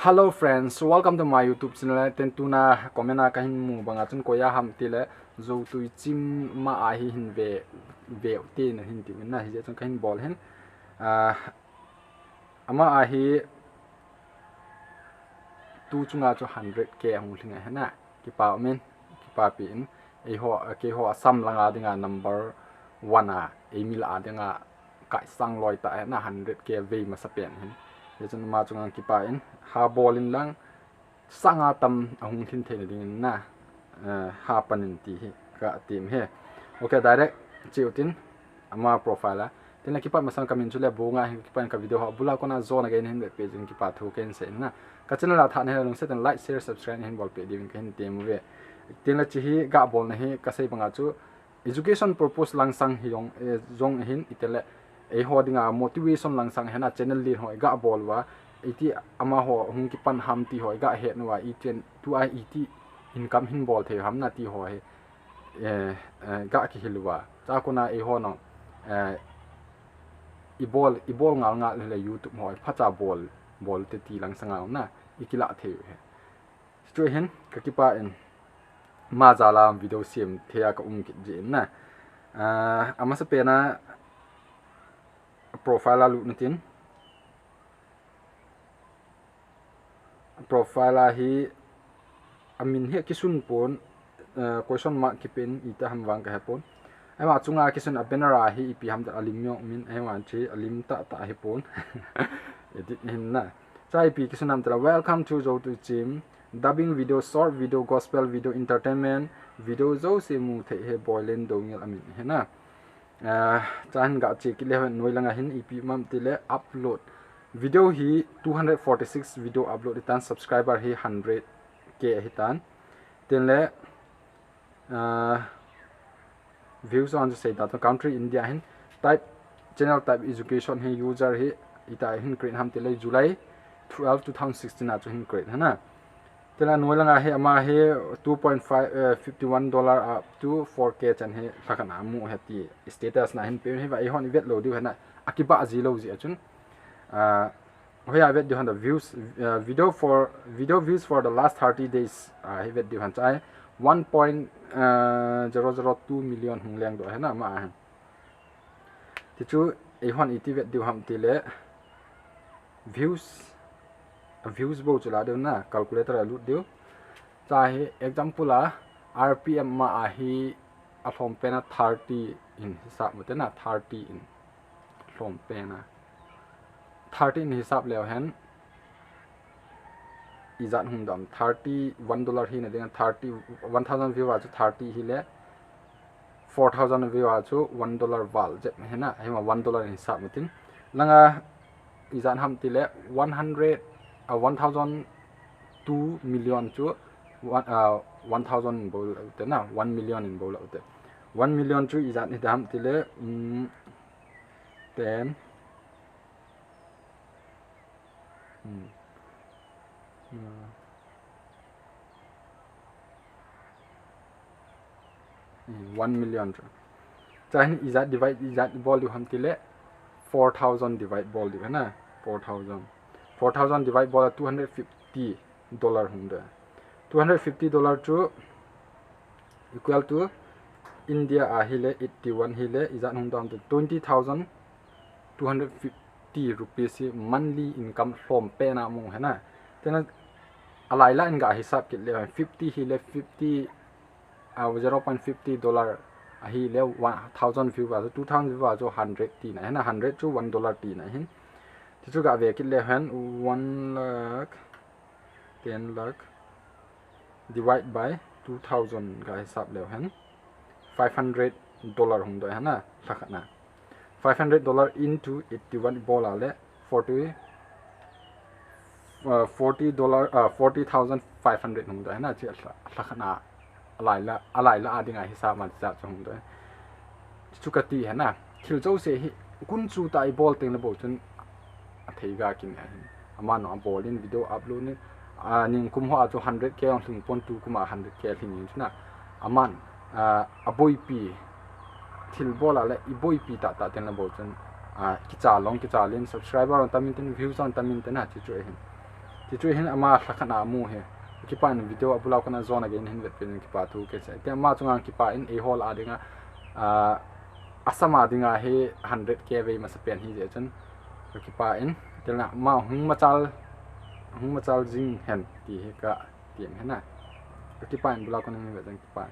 Hello friends, welcome to my YouTube channel. Tentuna komena kahin mu banga chun koya ham tile zo tu chim ma a hi hin ve te na hin ti na hi chun kahin bol hen ama a hi tu chunga chu 100k hong thlinga hena ki pa men ki pa pin e ho ke ho sam langa dinga number 1 a emil a dinga kai sang loi ta na 100k ve ma sapen hen ye chun ma chunga ki pa in ha bolin lang sanga tam ahung thin the ding na ha panin ti hi ka tim he okay direct chiutin ama profile la tin ki pa masang kamin chule bunga hi ki pan ka video ha bula kona zone again hin page in ki pa thu ken se na ka channel la than he long se tan like share subscribe hin bol pe divin ken tem we tin la chi hi ga bol na hi ka sei banga chu education purpose lang sang hi yong zong hin itele e hodinga motivation lang sang hena channel li hoi ga bol wa iti ama ho hung ki pan ham ti hoi ga he no wa iten tu ai iti income hin bol the ham na ti ho he ga ki hilwa cha kona e ho no ibol ngal le YouTube hoi phacha bol te ti lang sanga na ikila the he straight hen ka ki pa en ma jala video sim thea ka ki je na ama se pena profile la lu natin profile hi amin he kisun pon question mark kipen ita ham wang ka hapon ai ma chunga kisun abenara hi ipi ham da alimyo min ai wan chi alim ta he pon edit hin na chai pi kisun nam tra welcome to zo to gym dubbing video short video gospel video entertainment video zo se mu the he boilen do ngel amin he na chan ga chi ki le noi langa hin ep mam tile upload video hi 246 video upload itan subscriber hi 100k hitan tenle views on the say that country India hin type channel type education hi user hi ita hin create ham tile July 12 2016 a hin create hana tela noi langa he ama he 2.51 dollar up to 4k chan he thakana mu heti status na hin pe he vai hon vet lo du hana akiba azi lo ji achun hoya vet du han the views video views for the last 30 days he vet du han chai 1.002 million hung leng do hana ma ti chu e hon iti vet du ham ti le views bo chula de na calculator alu de chai example a rpm ma a hi a form pena 30 in hisab mutena 30 in form pena 30 in hisab leo hen izat hum dam 31 dollar hi na de 30 1000 view a chu 30 hi le 4000 view a chu 1 dollar val je hena hema 1 dollar in hisab mutin langa izan ham tile 1002 million chu 1000 bol te na 1 million in bol te 1 million chu izat ni dam tile 10 1 million chu chahin izat divide izat bol du ham tile 4000 divide bol du na 4000 divide by 250 dollar hunde 250 dollar to equal to India a hile 81 hile izan hum dam 20,250 rupees monthly income from pena mu hena tena alai la inga hisab kit le 50 hile 50 0.50 dollar a hile 1000 view wa 2000 view wa 100 ti na hena 100 to 1 dollar ti na hin tichu ga ve kit le han 1 lakh 10 lakh divide by 2000 ga hisab le han 500 dollar hung do hana thakna 500 dollar into 81 bola le 40 dollar 40,500 hung do hana chi thakna alai la adinga hisab ma cha chung do chu ka ti hana thil chau se hi kun chu tai bol teng le bo chun theiga kin ama no bolin video upload ni ning kum ho ajo 100k on thing pon tu kuma 100k thing na aman aboi pi thil bola le iboi pi ta ten la bo chen ki cha lin subscriber on tamin ten views on tamin ten ha chi chu hin ti chui hin ama thakana mu he ki pa in video abulau kana zone again hin vet pin ki pa tu ke se te ma chunga ki pa in a hole adinga asama dinga he 100k ve ma sapen hi je chun ki pa in telna ma hung machal jing hen ti he ka tiam he na ki pa in bulau kana vet ki pa